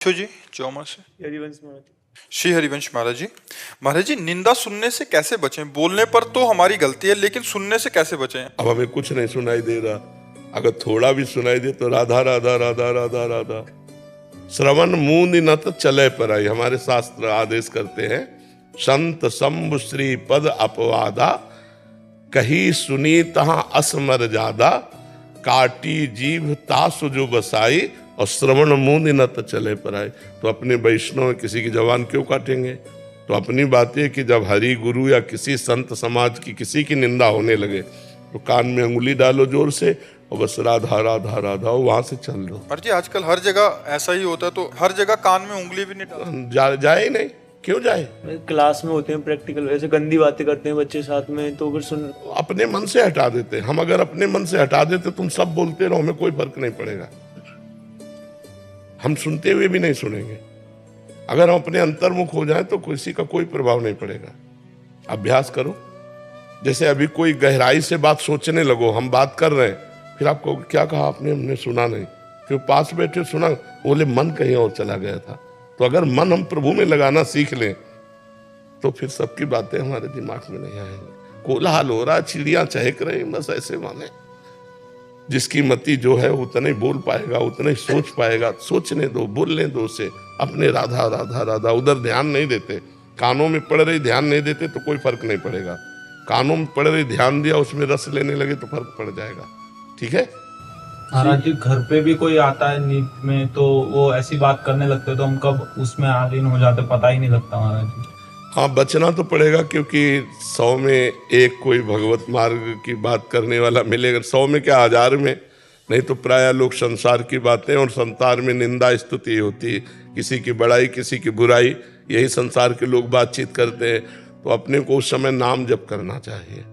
जी चौमा से हरिवंश महाराज। श्री हरिवंश महाराज जी। महाराज जी, निंदा सुनने से कैसे बचें? बोलने पर तो हमारी गलती है, लेकिन सुनने से कैसे बचें? अब हमें कुछ नहीं सुनाई दे रहा, अगर थोड़ा भी सुनाई दे तो राधा राधा राधा राधा राधा। श्रवण मूंद न तो चले पर आई, हमारे शास्त्र आदेश करते हैं, संत शंभु श्री पद अपवादा, कही सुनी तहां असमर ज्यादा, काटी जीभ तासु जो बसाई, और श्रवण मूंद न तो चले पर आए। तो अपने वैष्णव किसी की जवान क्यों काटेंगे? तो अपनी बात है कि जब हरि गुरु या किसी संत समाज की किसी की निंदा होने लगे तो कान में अंगुली डालो जोर से और बस राधा राधा राधा वहां से चल लो। महाराज जी, आजकल हर जगह ऐसा ही होता है, तो हर जगह कान में उंगली भी नहीं डाल जाए ही नहीं, क्यों जाए? क्लास में होते हैं प्रैक्टिकल, ऐसे गंदी बातें करते हैं बच्चे साथ में, तो फिर सुन अपने मन से हटा देते हैं। हम अगर अपने मन से हटा देते, तुम सब बोलते रहो, हमें कोई फर्क नहीं पड़ेगा, हम सुनते हुए भी नहीं सुनेंगे। अगर हम अपने अंतर्मुख हो जाए तो किसी का कोई प्रभाव नहीं पड़ेगा। अभ्यास करो, जैसे अभी कोई गहराई से बात सोचने लगो, हम बात कर रहे हैं, फिर आपको क्या कहा आपने, हमने सुना नहीं, फिर पास बैठे सुना, बोले मन कहीं और चला गया था। तो अगर मन हम प्रभु में लगाना सीख लें तो फिर सबकी बातें हमारे दिमाग में नहीं आएंगी। कोलाहल हो रहा, चिड़ियां चहक रही, बस ऐसे माने जिसकी मति जो है उतना ही बोल पाएगा, उतना ही सोच पाएगा। सोचने दो, बोलने दो उसे, अपने राधा राधा राधा उधर ध्यान नहीं देते। कानों में पड़ रही ध्यान नहीं देते तो कोई फर्क नहीं पड़ेगा। कानों में पड़ रही ध्यान दिया, उसमें रस लेने लगे तो फर्क पड़ जाएगा। ठीक है महाराज जी, घर पे भी कोई आता है नींद में तो वो ऐसी बात करने लगते तो हम कब उसमें आधीन हो जाते पता ही नहीं लगता महाराज जी। हाँ, बचना तो पड़ेगा, क्योंकि 100 में एक कोई भगवत मार्ग की बात करने वाला मिलेगा। 100 में क्या, 1000 में। नहीं तो प्रायः लोग संसार की बातें और संसार में निंदा स्तुति होती है, किसी की बड़ाई किसी की बुराई, यही संसार के लोग बातचीत करते हैं। तो अपने को उस समय नाम जप करना चाहिए,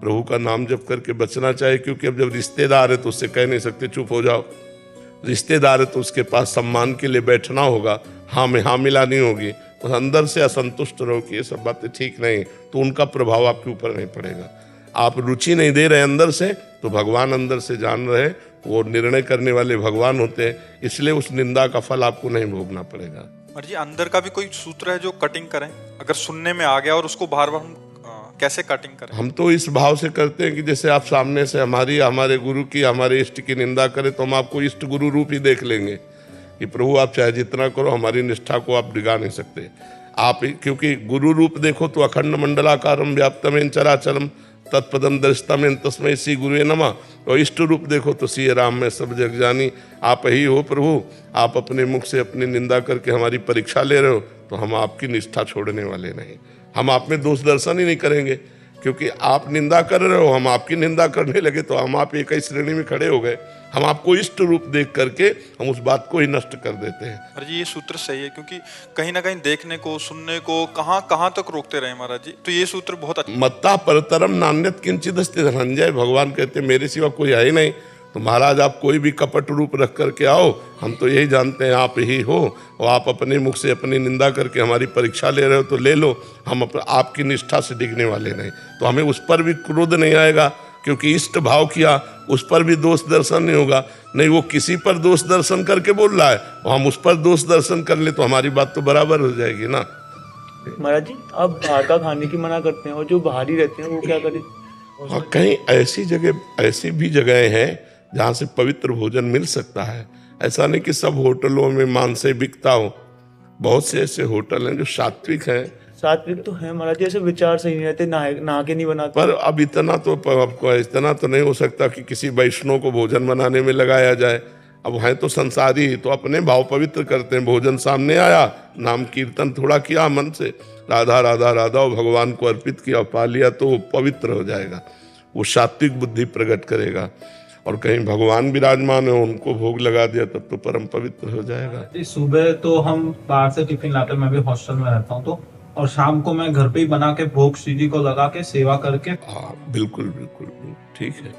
प्रभु का नाम जप करके बचना चाहिए। क्योंकि अब जब रिश्तेदार है तो उससे कह नहीं सकते चुप हो जाओ। रिश्तेदार है तो उसके पास सम्मान के लिए बैठना होगा, हाँ में हाँ मिलानी होगी। तो अंदर से असंतुष्ट रहो कि ये सब बातें ठीक नहीं, तो उनका प्रभाव आपके ऊपर नहीं पड़ेगा। आप रुचि नहीं दे रहे अंदर से, तो भगवान अंदर से जान रहे, वो निर्णय करने वाले भगवान होते हैं, इसलिए उस निंदा का फल आपको नहीं भोगना पड़ेगा। महाराज जी, अंदर का भी कोई सूत्र है जो कटिंग करें? अगर सुनने में आ गया और उसको बार बार हम कैसे कटिंग करें? हम तो इस भाव से करते हैं कि जैसे आप सामने से हमारे गुरु की, हमारे इष्ट की निंदा करें तो हम आपको इष्ट गुरु रूप ही देख लेंगे कि प्रभु आप चाहे जितना करो, हमारी निष्ठा को आप डिगा नहीं सकते। आप क्योंकि गुरु रूप देखो तो अखंड मंडलाकारम व्याप्तमेन चराचरम तत्पदम दर्शतमेन तस्मै श्री गुरुवे नमः, और इष्ट रूप देखो तो सिय राम में सब जग जानी। आप ही हो प्रभु। आप अपने मुख से अपनी निंदा करके हमारी परीक्षा ले रहे हो, तो हम आपकी निष्ठा छोड़ने वाले नहीं। हम आप में दोष दर्शन ही नहीं करेंगे, क्योंकि आप निंदा कर रहे हो, हम आपकी निंदा करने लगे तो हम आप एक ही श्रेणी में खड़े हो गए। हम आपको इष्ट रूप देख करके हम उस बात को ही नष्ट कर देते हैं। महाराज जी, ये सूत्र सही है, क्योंकि कहीं ना कहीं देखने को, सुनने को कहाँ तक रोकते रहे महाराज जी। तो ये सूत्र बहुत अच्छा। मत्ता परतरम नान्यत किंचित अस्ति धनंजय, भगवान कहते मेरे सिवा कोई है ही नहीं। तो महाराज आप कोई भी कपट रूप रख करके आओ, हम तो यही जानते हैं आप ही हो, और आप अपने मुख से अपनी निंदा करके हमारी परीक्षा ले रहे हो तो ले लो, हम आपकी निष्ठा से डिगने वाले नहीं। तो हमें उस पर भी क्रोध नहीं आएगा, क्योंकि इष्ट भाव किया, उस पर भी दोष दर्शन नहीं होगा। नहीं, वो किसी पर दोष दर्शन करके बोल रहा है और हम उस पर दोष दर्शन कर ले तो हमारी बात तो बराबर हो जाएगी ना। महाराज जी, आप बाहर का खाने की मना करते हैं, और जो बाहर ही रहते हैं वो क्या करें? हाँ, कहीं ऐसी भी जगह हैं जहाँ से पवित्र भोजन मिल सकता है। ऐसा नहीं कि सब होटलों में मांस बिकता हो, बहुत से ऐसे होटल हैं जो सात्विक हैं। सात्विक तो है महाराज जी, ऐसे विचार सही नहीं रहते, नहा के नहीं बनाते। पर अब इतना तो नहीं हो सकता कि किसी वैष्णव को भोजन बनाने में लगाया जाए। अब हैं तो संसारी, तो अपने भाव पवित्र करते हैं। भोजन सामने आया, नाम कीर्तन थोड़ा किया मन से, राधा राधा राधा, और भगवान को अर्पित किया, पा लिया, तो वो पवित्र हो जाएगा। वो सात्विक बुद्धि प्रकट करेगा। और कहीं भगवान विराजमान है, उनको भोग लगा दिया, तब तो परम पवित्र हो जाएगा। सुबह तो हम बाहर से टिफिन लाते हैं, मैं भी हॉस्टल में रहता हूँ तो, और शाम को मैं घर पे ही बना के भोग श्री जी को लगा के सेवा करके। हाँ, बिल्कुल बिल्कुल ठीक है।